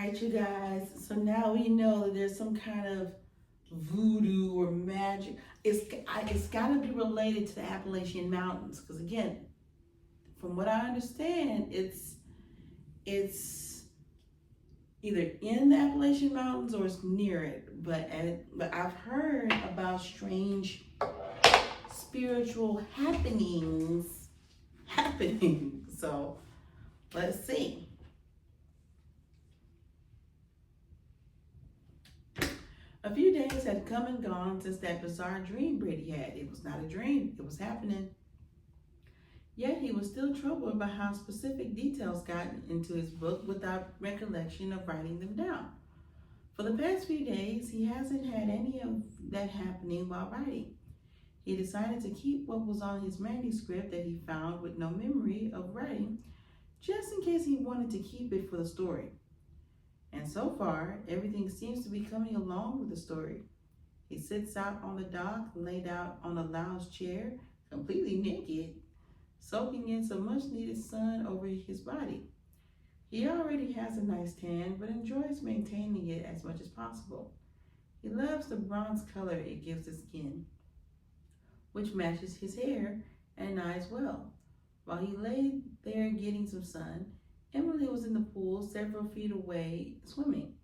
right, you guys. So now we know that there's some kind of voodoo or magic. It's got to be related to the Appalachian Mountains, because again, from what I understand, it's either in the Appalachian Mountains or it's near it. But I've heard about strange spiritual happening. So let's see. A few days had come and gone since that bizarre dream Brady had. It was not a dream, it was happening. Yet he was still troubled by how specific details got into his book without recollection of writing them down. For the past few days, he hasn't had any of that happening while writing. He decided to keep what was on his manuscript that he found with no memory of writing, just in case he wanted to keep it for the story. And so far, everything seems to be coming along with the story. He sits out on the dock, laid out on a lounge chair, completely naked, soaking in some much needed sun over his body. He already has a nice tan, but enjoys maintaining it as much as possible. He loves the bronze color it gives his skin, which matches his hair and eyes well. While he lay there getting some sun, Emily was in the pool several feet away swimming.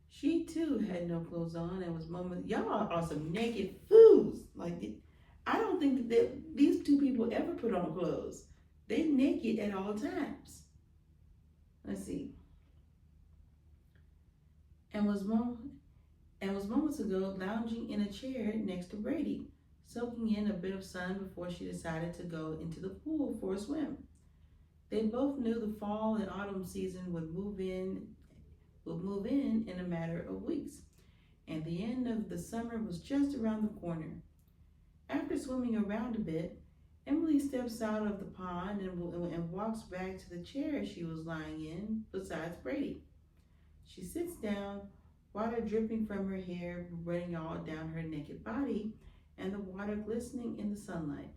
She too had no clothes on and was mumbling, "Y'all are some naked fools." I don't think that these two people ever put on clothes. They naked at all times. Let's see. And was moments ago lounging in a chair next to Brady, soaking in a bit of sun before she decided to go into the pool for a swim. They both knew the fall and autumn season would move in a matter of weeks, and the end of the summer was just around the corner. After swimming around a bit, Emily steps out of the pond and walks back to the chair she was lying in beside Brady. She sits down, water dripping from her hair, running all down her naked body, and the water glistening in the sunlight.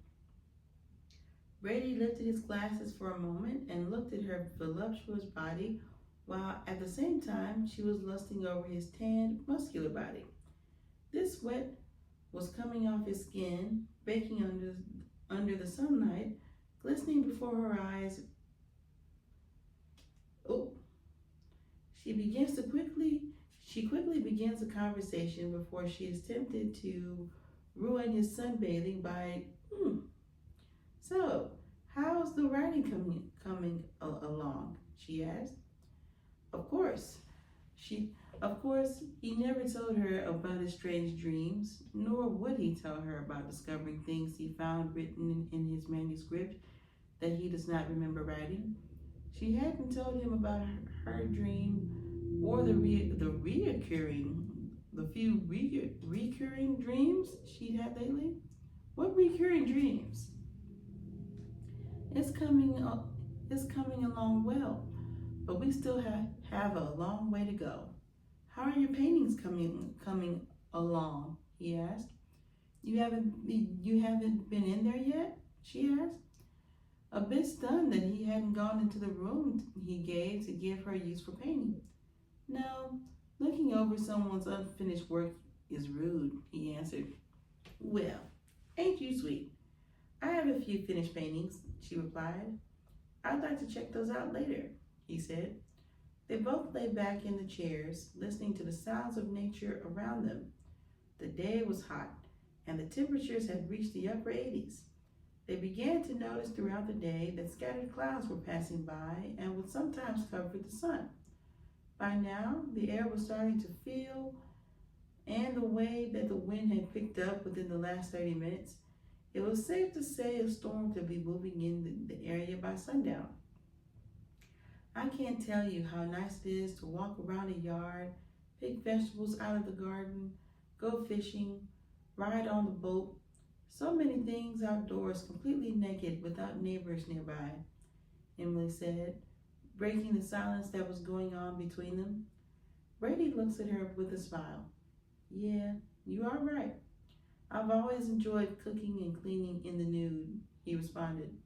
Brady lifted his glasses for a moment and looked at her voluptuous body, while at the same time she was lusting over his tanned, muscular body. This sweat was coming off his skin, baking under the sunlight, glistening before her eyes. Oh, she quickly begins a conversation before she is tempted to ruin his sunbathing by, "So, how's the writing coming along?" she asked. Of course, he never told her about his strange dreams, nor would he tell her about discovering things he found written in his manuscript that he does not remember writing. She hadn't told him about her dream or the few recurring dreams she'd had lately. What recurring dreams? It's coming along well, but we still have a long way to go. "How are your paintings coming along?" he asked. You haven't been in there yet?" she asked, a bit stunned that he hadn't gone into the room he gave to give her use for painting. "No, looking over someone's unfinished work is rude," he answered. "Well, ain't you sweet? I have a few finished paintings," she replied. "I'd like to check those out later," he said. They both lay back in the chairs, listening to the sounds of nature around them. The day was hot, and the temperatures had reached the upper 80s. They began to notice throughout the day that scattered clouds were passing by and would sometimes cover the sun. By now, the air was starting to feel, and the way that the wind had picked up within the last 30 minutes, it was safe to say a storm could be moving in the area by sundown. "I can't tell you how nice it is to walk around a yard, pick vegetables out of the garden, go fishing, ride on the boat. So many things outdoors completely naked without neighbors nearby," Emily said, breaking the silence that was going on between them. Brady looks at her with a smile. "Yeah, you are right. I've always enjoyed cooking and cleaning in the nude," he responded.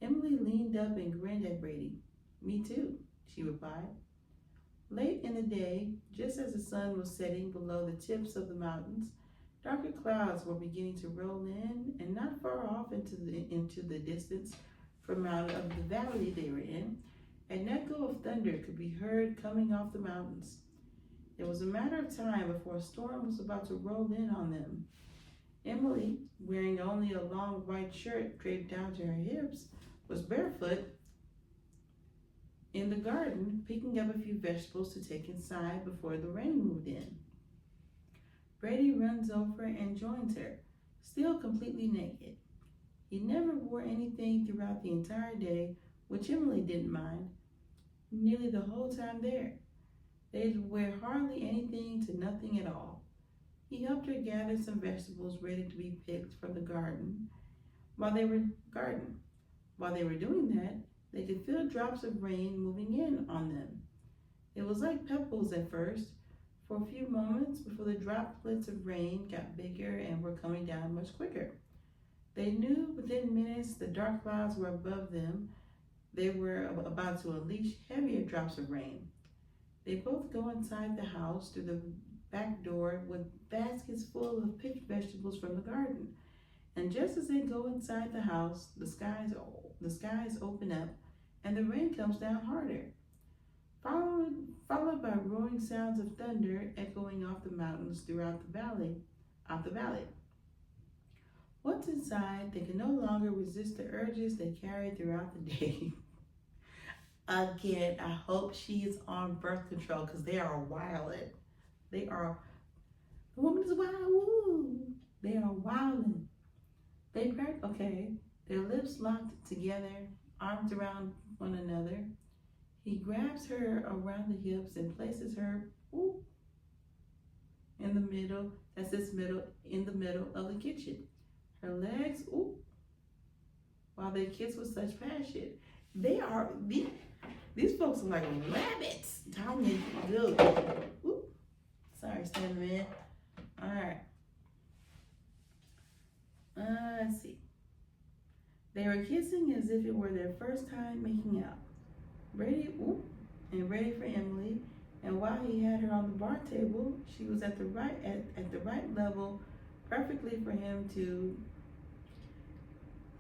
Emily leaned up and grinned at Brady. "Me too," she replied. Late in the day, just as the sun was setting below the tips of the mountains, darker clouds were beginning to roll in, and not far off into the distance from out of the valley they were in, an echo of thunder could be heard coming off the mountains. It was a matter of time before a storm was about to roll in on them. Emily, wearing only a long white shirt draped down to her hips, was barefoot in the garden, picking up a few vegetables to take inside before the rain moved in. Brady runs over and joins her, still completely naked. He never wore anything throughout the entire day, which Emily didn't mind, nearly the whole time there. They'd wear hardly anything to nothing at all. He helped her gather some vegetables ready to be picked from the garden. While they were doing that, they could feel drops of rain moving in on them. It was like pebbles at first, for a few moments before the droplets of rain got bigger and were coming down much quicker. They knew within minutes the dark clouds were above them. They were about to unleash heavier drops of rain. They both go inside the house through the back door with baskets full of picked vegetables from the garden. And just as they go inside the house, the skies open up and the rain comes down harder, followed by roaring sounds of thunder echoing off the mountains throughout out the valley. Once inside, they can no longer resist the urges they carried throughout the day. Again, I hope she is on birth control because they are wildin'. The woman is wild, woo! They are wildin'. Their lips locked together, arms around one another. He grabs her around the hips and places her in the middle of the kitchen. Her legs, while they kiss with such passion. These folks are like rabbits. Tanya, good. Sorry, stand man. All right. Let's see. They were kissing as if it were their first time making out. Ready for Emily. And while he had her on the bar table, she was at the right level, perfectly for him to.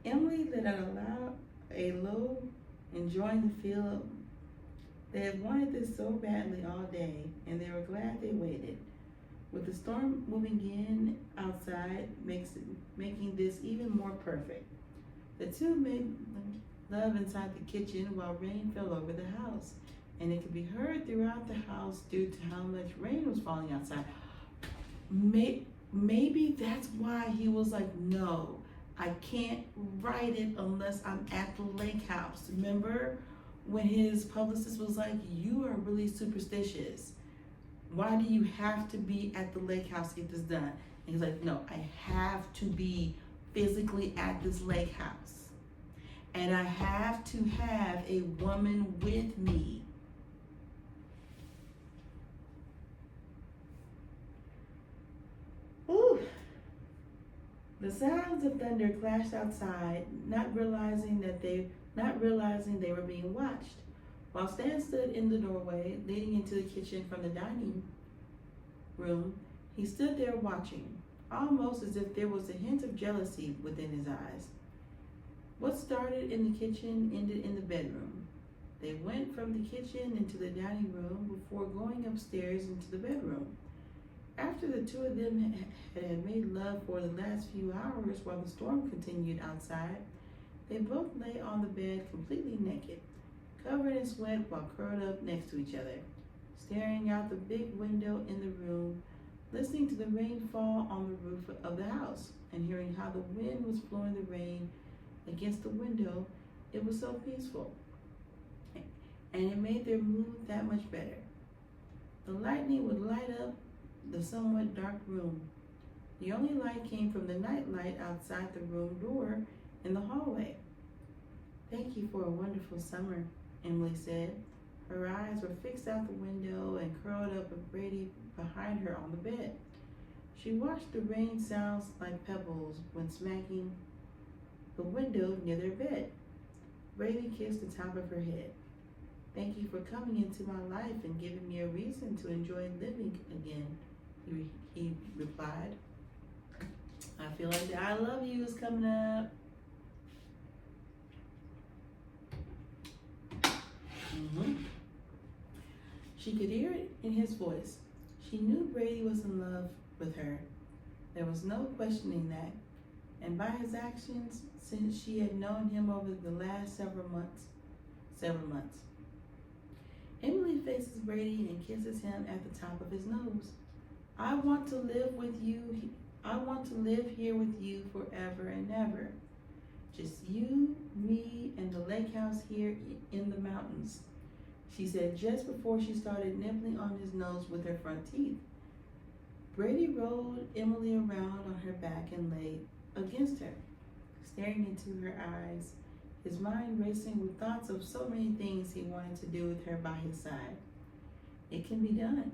Emily let out a low, enjoying the feel. They had wanted this so badly all day, and they were glad they waited. With the storm moving in outside, making this even more perfect. The two made love inside the kitchen while rain fell over the house, and it could be heard throughout the house due to how much rain was falling outside. Maybe that's why he was like, no, I can't write it unless I'm at the lake house. Remember when his publicist was like, you are really superstitious. Why do you have to be at the lake house to get this done? And he's like, no, I have to be physically at this lake house. And I have to have a woman with me. Ooh. The sounds of thunder clashed outside, not realizing they were being watched. While Stan stood in the doorway leading into the kitchen from the dining room, he stood there watching, almost as if there was a hint of jealousy within his eyes. What started in the kitchen ended in the bedroom. They went from the kitchen into the dining room before going upstairs into the bedroom. After the two of them had made love for the last few hours while the storm continued outside, they both lay on the bed completely naked, covered in sweat while curled up next to each other, staring out the big window in the room, listening to the rain fall on the roof of the house, and hearing how the wind was blowing the rain against the window. It was so peaceful, and it made their mood that much better. The lightning would light up the somewhat dark room. The only light came from the night light outside the room door in the hallway. Thank you for a wonderful summer, Emily said. Her eyes were fixed out the window and curled up with Brady behind her on the bed. She watched the rain sounds like pebbles when smacking the window near their bed. Brady kissed the top of her head. Thank you for coming into my life and giving me a reason to enjoy living again, he replied. I feel like the I love you is coming up. She could hear it in his voice. She knew Brady was in love with her. There was no questioning that. And by his actions, since she had known him over the last several months. Emily faces Brady and kisses him at the top of his nose. I want to live here with you forever and ever. Just you, me, and the lake house here in the mountains, she said just before she started nibbling on his nose with her front teeth. Brady rolled Emily around on her back and lay against her, staring into her eyes, his mind racing with thoughts of so many things he wanted to do with her by his side. It can be done.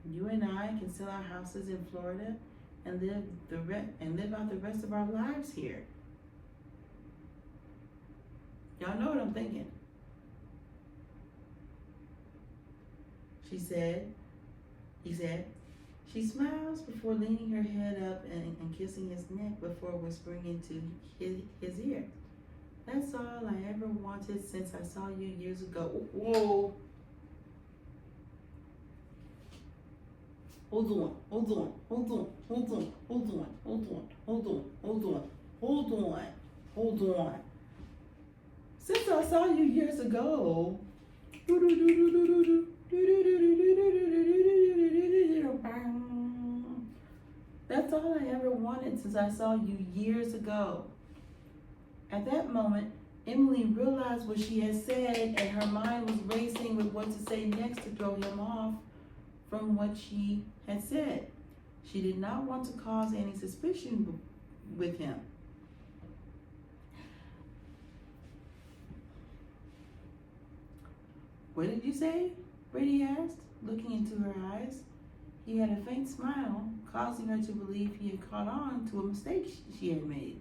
You and I can sell our houses in Florida and live out the rest of our lives here. Y'all know what I'm thinking. He said. She smiles before leaning her head up and kissing his neck before whispering into his ear. That's all I ever wanted since I saw you years ago. Whoa. Hold on. Since I saw you years ago. That's all I ever wanted since I saw you years ago. At that moment, Emily realized what she had said, and her mind was racing with what to say next to throw him off from what she had said. She did not want to cause any suspicion with him. What did you say? Brady asked, looking into her eyes. He had a faint smile, causing her to believe he had caught on to a mistake she had made.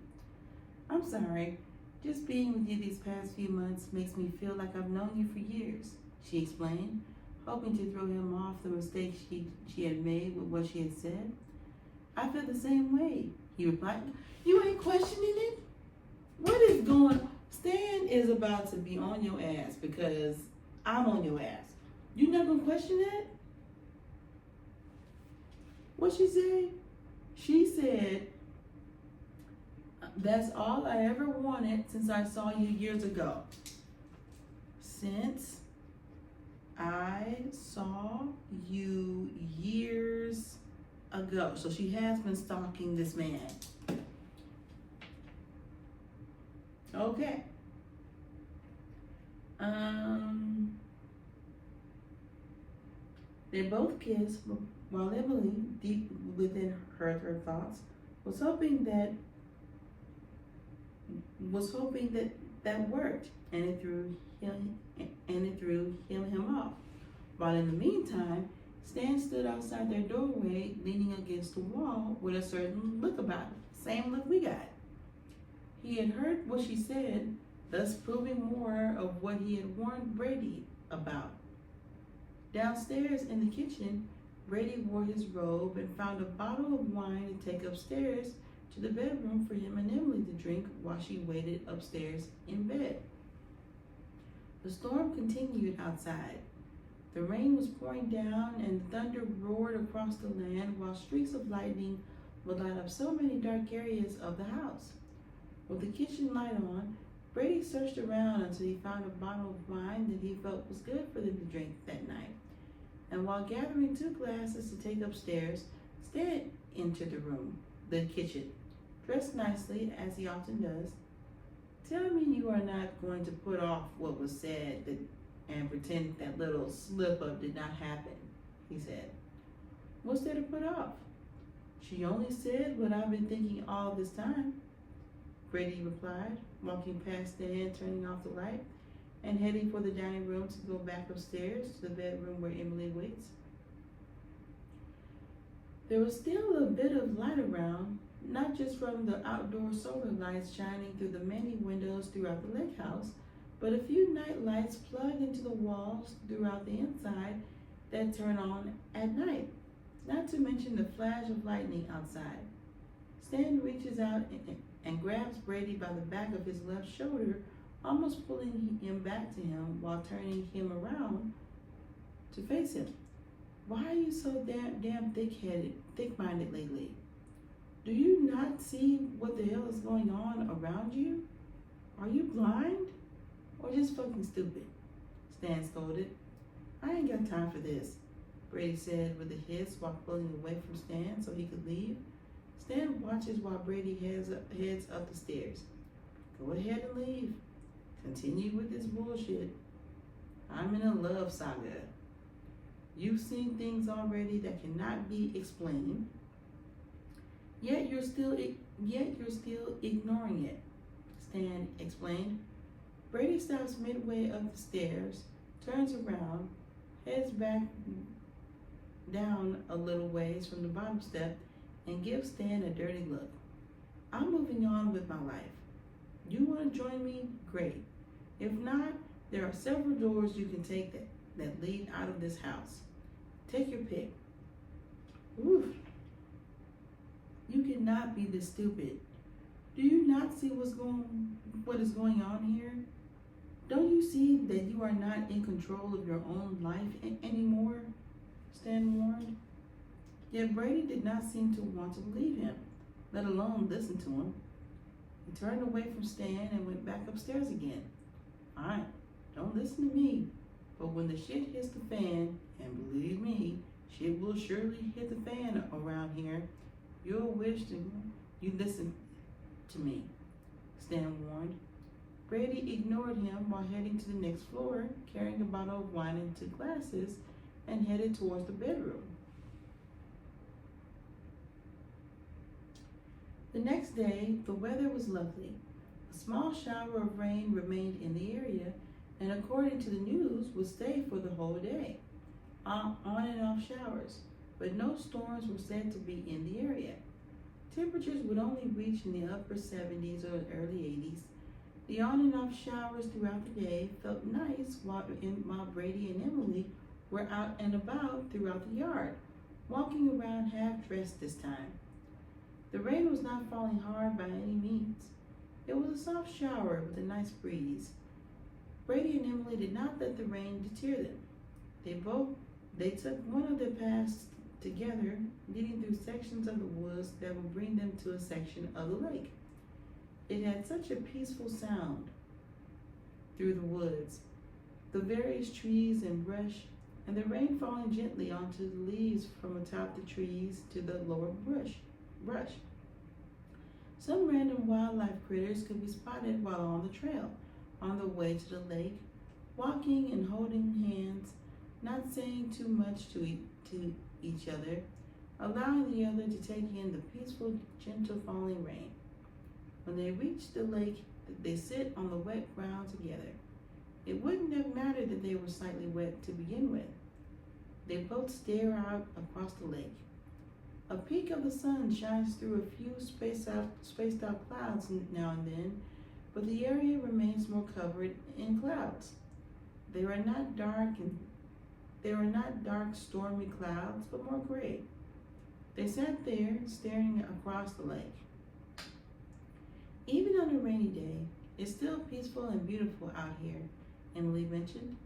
I'm sorry. Just being with you these past few months makes me feel like I've known you for years, she explained, hoping to throw him off the mistake she had made with what she had said. I feel the same way, he replied. You ain't questioning it? What is going on? Stan is about to be on your ass because I'm on your ass. You not gonna question that? What she said? She said, that's all I ever wanted since I saw you years ago. Since I saw you years ago. So she has been stalking this man. Okay. They both kissed while Emily, deep within her thoughts, was hoping that worked, and it threw him off. While in the meantime, Stan stood outside their doorway, leaning against the wall with a certain look about him. Same look we got. He had heard what she said, thus proving more of what he had warned Brady about. Downstairs in the kitchen, Brady wore his robe and found a bottle of wine to take upstairs to the bedroom for him and Emily to drink while she waited upstairs in bed. The storm continued outside. The rain was pouring down and thunder roared across the land while streaks of lightning would light up so many dark areas of the house. With the kitchen light on, Brady searched around until he found a bottle of wine that he felt was good for them to drink that night. And while gathering 2 glasses to take upstairs, Stan entered the kitchen, dressed nicely as he often does. Tell me you are not going to put off what was said and pretend that little slip-up did not happen, he said. What's there to put off? She only said what I've been thinking all this time, Brady replied, walking past Stan, turning off the light, and heading for the dining room to go back upstairs to the bedroom where Emily waits. There was still a bit of light around, not just from the outdoor solar lights shining through the many windows throughout the lake house, but a few night lights plug into the walls throughout the inside that turn on at night, not to mention the flash of lightning outside. Stan reaches out and grabs Brady by the back of his left shoulder, almost pulling him back to him while turning him around to face him. Why are you so damn thick-minded lately? Do you not see what the hell is going on around you? Are you blind? Or just fucking stupid? Stan scolded. I ain't got time for this, Brady said with a hiss while pulling away from Stan so he could leave. Stan watches while Brady heads up the stairs. Go ahead and leave. Continue with this bullshit. I'm in a love saga. You've seen things already that cannot be explained, yet you're still ignoring it, Stan explained. Brady stops midway up the stairs, turns around, heads back down a little ways from the bottom step, and gives Stan a dirty look. I'm moving on with my life. You want to join me? Great. If not, there are several doors you can take that lead out of this house. Take your pick. Oof. You cannot be this stupid. Do you not see what is going on here? Don't you see that you are not in control of your own life anymore? Stan warned. Yet Brady did not seem to want to believe him, let alone listen to him. He turned away from Stan and went back upstairs again. Fine, don't listen to me. But when the shit hits the fan, and believe me, shit will surely hit the fan around here, you'll wish you listened to me, Stan warned. Brady ignored him while heading to the next floor, carrying a bottle of wine and 2 glasses, and headed towards the bedroom. The next day, the weather was lovely. A small shower of rain remained in the area, and according to the news, would stay for the whole day. On and off showers, but no storms were said to be in the area. Temperatures would only reach in the upper 70s or early 80s. The on and off showers throughout the day felt nice while Brady and Emily were out and about throughout the yard, walking around half-dressed this time. The rain was not falling hard by any means. It was a soft shower with a nice breeze. Brady and Emily did not let the rain deter them. They took one of their paths together, leading through sections of the woods that would bring them to a section of the lake. It had such a peaceful sound through the woods, the various trees and brush, and the rain falling gently onto the leaves from atop the trees to the lower brush. Some random wildlife critters could be spotted while on the trail, on the way to the lake, walking and holding hands, not saying too much to each other, allowing the other to take in the peaceful, gentle falling rain. When they reach the lake, they sit on the wet ground together. It wouldn't have mattered that they were slightly wet to begin with. They both stare out across the lake. A peak of the sun shines through a few spaced out clouds now and then, but the area remains more covered in clouds. They are not dark, stormy clouds, but more gray. They sat there, staring across the lake. Even on a rainy day, it's still peaceful and beautiful out here, Emily mentioned.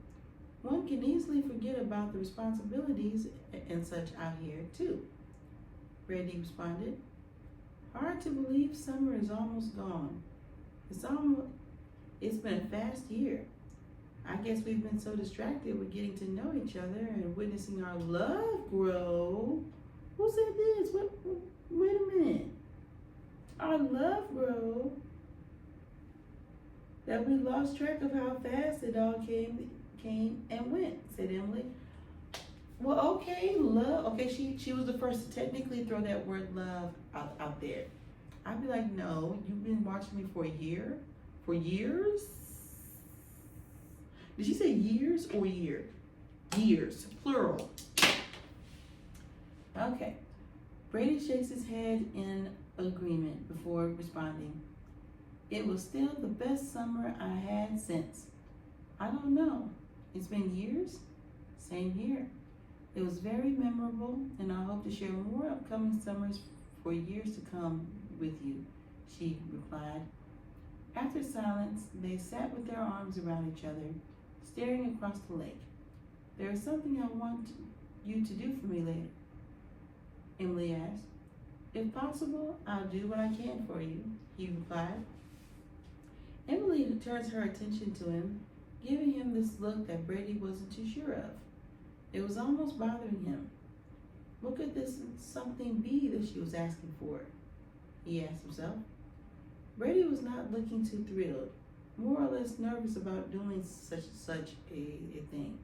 One can easily forget about the responsibilities and such out here, too, Brady responded. Hard to believe summer is almost gone. It's been a fast year. I guess we've been so distracted with getting to know each other and witnessing our love grow. Who said this? Wait a minute. Our love grow. That we lost track of how fast it all came and went, said Emily. Well, okay, love. Okay, she was the first to technically throw that word love out there. I'd be like, no, you've been watching me for a year? For years? Did she say years or year? Years, plural. Okay. Brady shakes his head in agreement before responding. It was still the best summer I had since. I don't know. It's been years? Same here. It was very memorable, and I hope to share more upcoming summers for years to come with you, she replied. After silence, they sat with their arms around each other, staring across the lake. There is something I want you to do for me later, Emily asked. If possible, I'll do what I can for you, he replied. Emily turns her attention to him, giving him this look that Brady wasn't too sure of. It was almost bothering him. What could this something be that she was asking for? He asked himself. Brady was not looking too thrilled, more or less nervous about doing such a thing.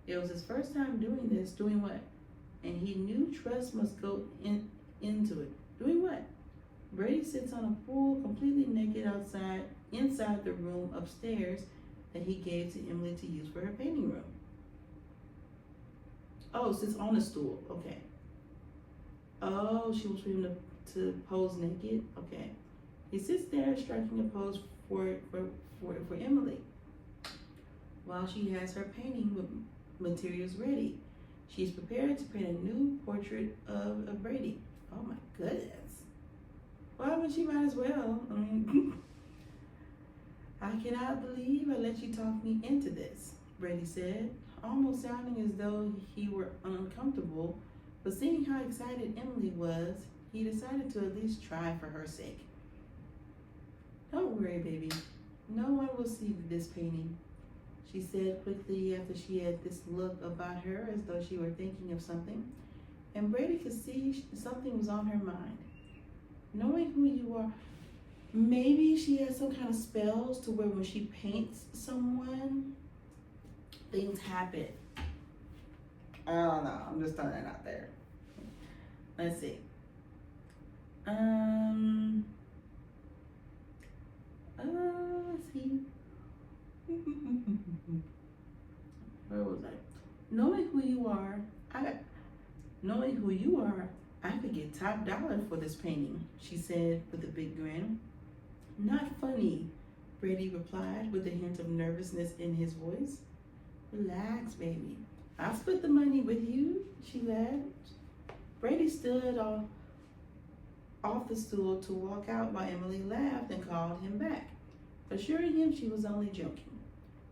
It was his first time doing this. Doing what? And he knew trust must go into it. Doing what? Brady sits on a pool completely naked inside the room upstairs that he gave to Emily to use for her painting room. Oh, sits on a stool. Okay. Oh, she was for him to pose naked. Okay. He sits there striking a pose for Emily while she has her painting materials ready. She's prepared to paint a new portrait of Brady. Oh my goodness. Well, I mean, she might as well. I mean, I cannot believe I let you talk me into this, Brady said, almost sounding as though he were uncomfortable, but seeing how excited Emily was, he decided to at least try for her sake. Don't worry, baby. No one will see this painting, she said quickly after she had this look about her as though she were thinking of something, and Brady could see something was on her mind. Knowing who you are, maybe she has some kind of spells to where when she paints someone, things happen. I don't know. I'm just throwing that out there. Let's see. Let's see. Where was I? Knowing who you are, I could get top dollar for this painting, she said with a big grin. Not funny, Brady replied with a hint of nervousness in his voice. Relax, baby. I'll split the money with you, she laughed. Brady stood off the stool to walk out while Emily laughed and called him back, assuring him she was only joking.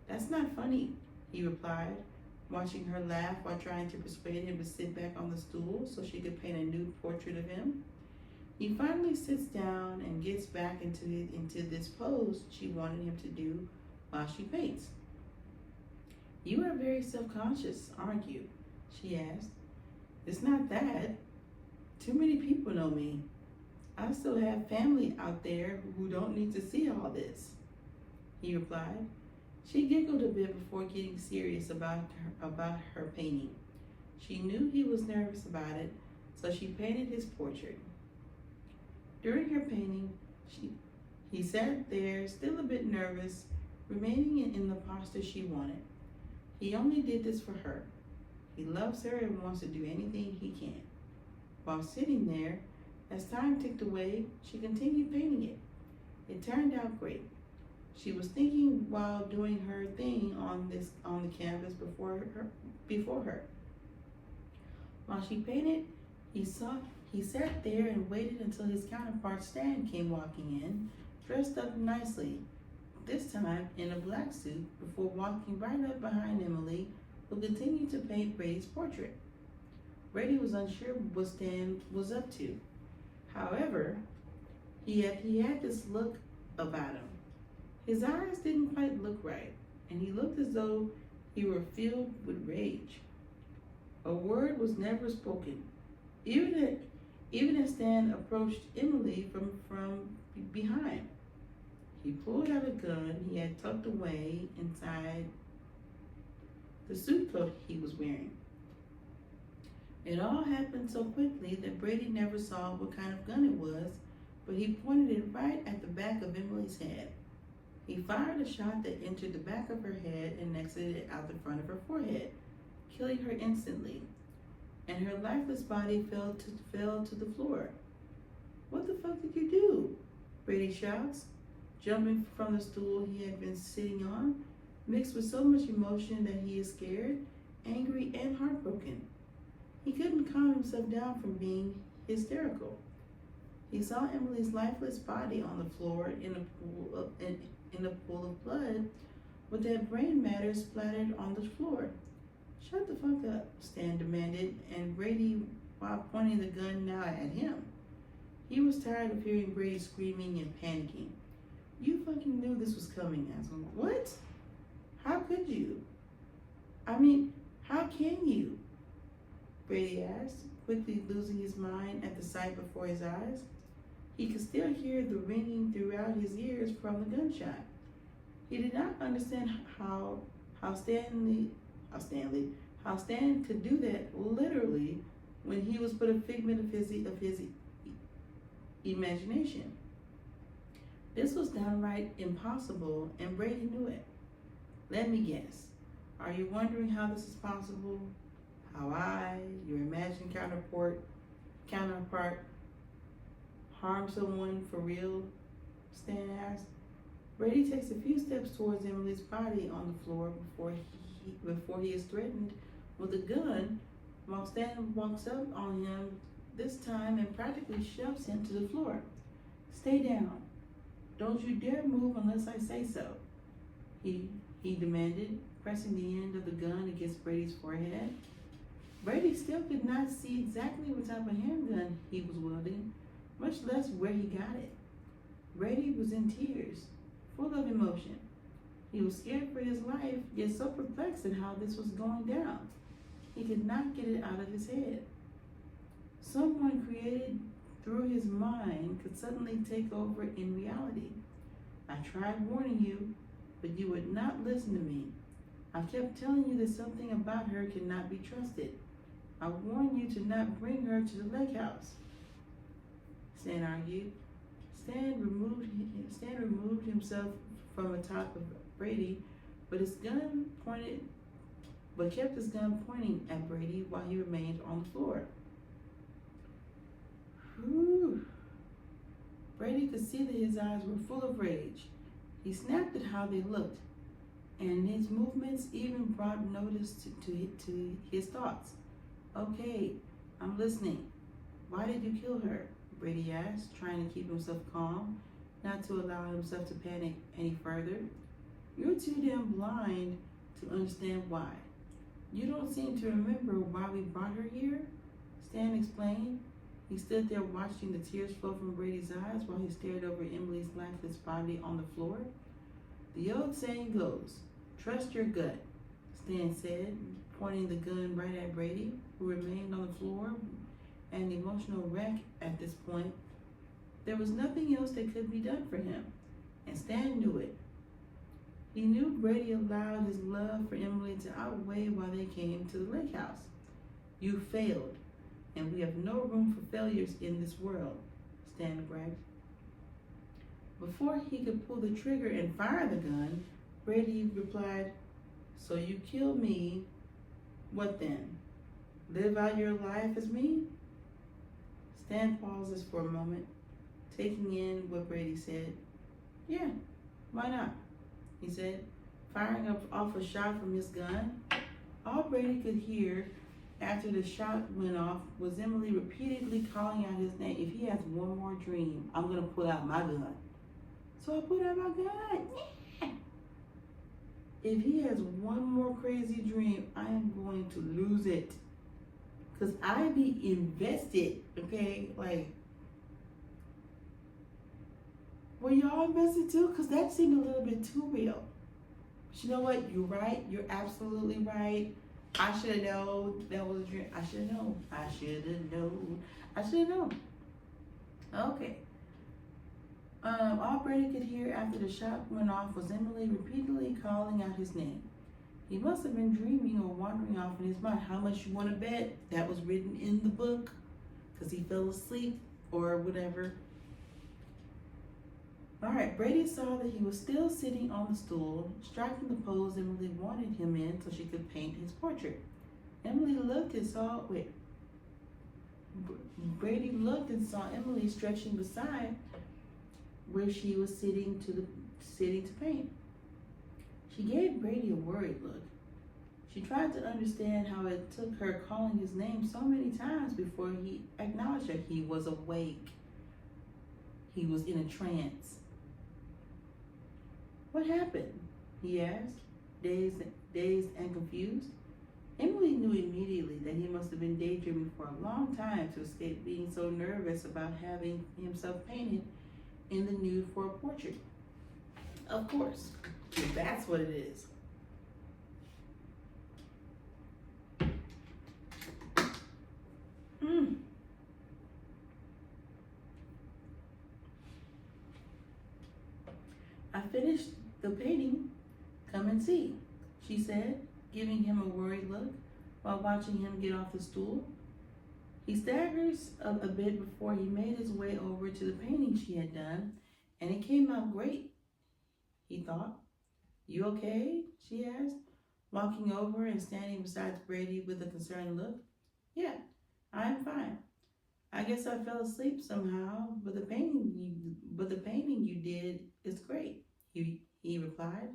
That's not funny, he replied, watching her laugh while trying to persuade him to sit back on the stool so she could paint a new portrait of him. He finally sits down and gets back into this pose she wanted him to do while she paints. You are very self-conscious, aren't you? She asked. It's not that. Too many people know me. I still have family out there who don't need to see all this, he replied. She giggled a bit before getting serious about her painting. She knew he was nervous about it, so she painted his portrait. During her painting, he sat there, still a bit nervous, remaining in the posture she wanted. He only did this for her. He loves her and wants to do anything he can. While sitting there, as time ticked away, she continued painting it. It turned out great. She was thinking while doing her thing on the canvas before her. While she painted, he sat there and waited until his counterpart Stan came walking in, dressed up nicely, this time in a black suit, before walking right up behind Emily, who continued to paint Brady's portrait. Brady was unsure what Stan was up to. However, he had this look about him. His eyes didn't quite look right, and he looked as though he were filled with rage. A word was never spoken, even as Stan approached Emily from behind. He pulled out a gun he had tucked away inside the suit coat he was wearing. It all happened so quickly that Brady never saw what kind of gun it was, but he pointed it right at the back of Emily's head. He fired a shot that entered the back of her head and exited out the front of her forehead, killing her instantly, and her lifeless body fell to the floor. What the fuck did you do? Brady shouts, jumping from the stool he had been sitting on. mixed with so much emotion that he is scared, angry, and heartbroken. He couldn't calm himself down from being hysterical. He saw Emily's lifeless body on the floor in a pool of blood, with that brain matter splattered on the floor. Shut the fuck up, Stan demanded, and Brady, while pointing the gun now at him. He was tired of hearing Brady screaming and panicking. You fucking knew this was coming, asshole. What? How could you? I mean, how can you? Brady asked, quickly losing his mind at the sight before his eyes. He could still hear the ringing throughout his ears from the gunshot. He did not understand how Stan could do that literally when he was but a figment of his imagination. This was downright impossible, and Brady knew it. Let me guess. Are you wondering how this is possible? How I, your imagined counterpart, harm someone for real? Stan asked. Brady takes a few steps towards Emily's body on the floor before he is threatened with a gun, while Stan walks up on him this time and practically shoves him to the floor. Stay down. Don't you dare move unless I say so, he demanded, pressing the end of the gun against Brady's forehead. Brady still could not see exactly what type of handgun he was wielding, much less where he got it. Brady was in tears, full of emotion. He was scared for his life, yet so perplexed at how this was going down. He could not get it out of his head. Someone created through his mind could suddenly take over in reality. I tried warning you, but you would not listen to me. I kept telling you that something about her cannot be trusted. I warned you to not bring her to the lake house, Stan argued. Stan removed himself from atop of Brady, but kept his gun pointing at Brady while he remained on the floor. Whew. Brady could see that his eyes were full of rage. He snapped at how they looked, and his movements even brought notice to his thoughts. Okay, I'm listening. Why did you kill her? Brady asked, trying to keep himself calm, not to allow himself to panic any further. You're too damn blind to understand why. You don't seem to remember why we brought her here, Stan explained. He stood there watching the tears flow from Brady's eyes while he stared over Emily's lifeless body on the floor. The old saying goes, trust your gut, Stan said, pointing the gun right at Brady, who remained on the floor, an emotional wreck at this point. There was nothing else that could be done for him, and Stan knew it. He knew Brady allowed his love for Emily to outweigh while they came to the lake house. You failed, and we have no room for failures in this world, Stan bragged. Before he could pull the trigger and fire the gun, Brady replied, so you kill me, what then? Live out your life as me? Stan pauses for a moment, taking in what Brady said. Yeah, why not? He said, firing off a shot from his gun. All Brady could hear after the shot went off was Emily repeatedly calling out his name. If he has one more dream, I'm going to pull out my gun. So I pulled out my gun. Yeah. If he has one more crazy dream, I am going to lose it. Because I be invested, okay? Like, were y'all invested too? Because that seemed a little bit too real. But you know what? You're right. You're absolutely right. I should have known that was a dream. I should have known. I should have known. I should have known. Okay. All Brady could hear after the shot went off was Emily repeatedly calling out his name. He must have been dreaming or wandering off in his mind. How much you want to bet that was written in the book? Because he fell asleep or whatever. All right, Brady saw that he was still sitting on the stool, striking the pose Emily wanted him in so she could paint his portrait. Emily looked and saw, Brady looked and saw Emily stretching beside where she was sitting to paint. She gave Brady a worried look. She tried to understand how it took her calling his name so many times before he acknowledged her. He was awake. He was in a trance. What happened? He asked, dazed and confused. Emily knew immediately that he must have been daydreaming for a long time to escape being so nervous about having himself painted in the nude for a portrait. Of course, that's what it is. I finished the painting. Come and see, she said, giving him a worried look while watching him get off the stool. He staggers up a bit before he made his way over to the painting she had done, and it came out great, he thought. You okay? She asked, walking over and standing beside Brady with a concerned look. Yeah, I'm fine. I guess I fell asleep somehow, but the painting you did is great, he replied.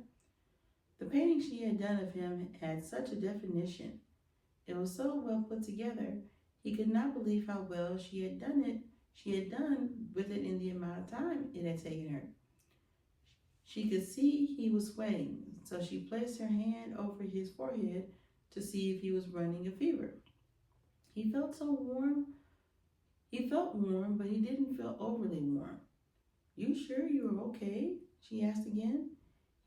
The painting she had done of him had such a definition. It was so well put together. He could not believe how well she had done with it in the amount of time it had taken her. She could see he was sweating, so she placed her hand over his forehead to see if he was running a fever. He felt warm, but he didn't feel overly warm. You sure you are okay? She asked again.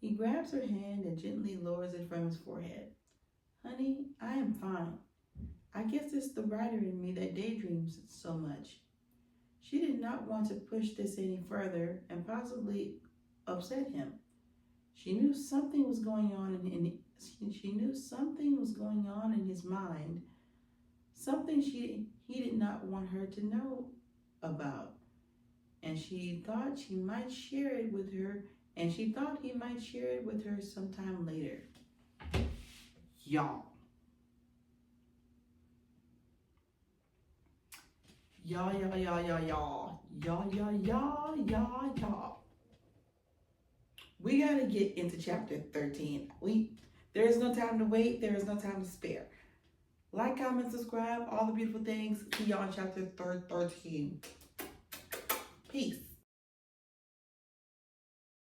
He grabs her hand and gently lowers it from his forehead. Honey, I am fine. I guess it's the writer in me that daydreams so much. She did not want to push this any further and possibly upset him. She knew something was going on in his mind, something he did not want her to know about, and she thought he might share it with her sometime later. Y'all. We gotta get into chapter 13. There is no time to wait. There is no time to spare. Like, comment, subscribe, all the beautiful things. See y'all in chapter 13. Peace.